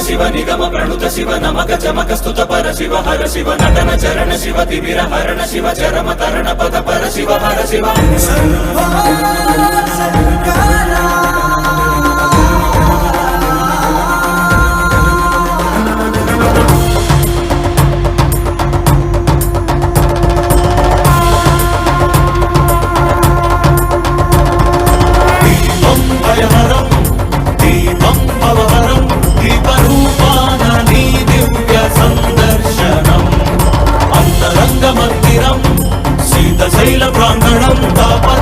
शिव निगम प्रणुत शिव नमक चमक स्तुत पर शिव हर शिव नटन चरण शिव तिमिर हरण शिव चरम तरण पद पर शिव हर शिव శైల ప్రాంగణం తాప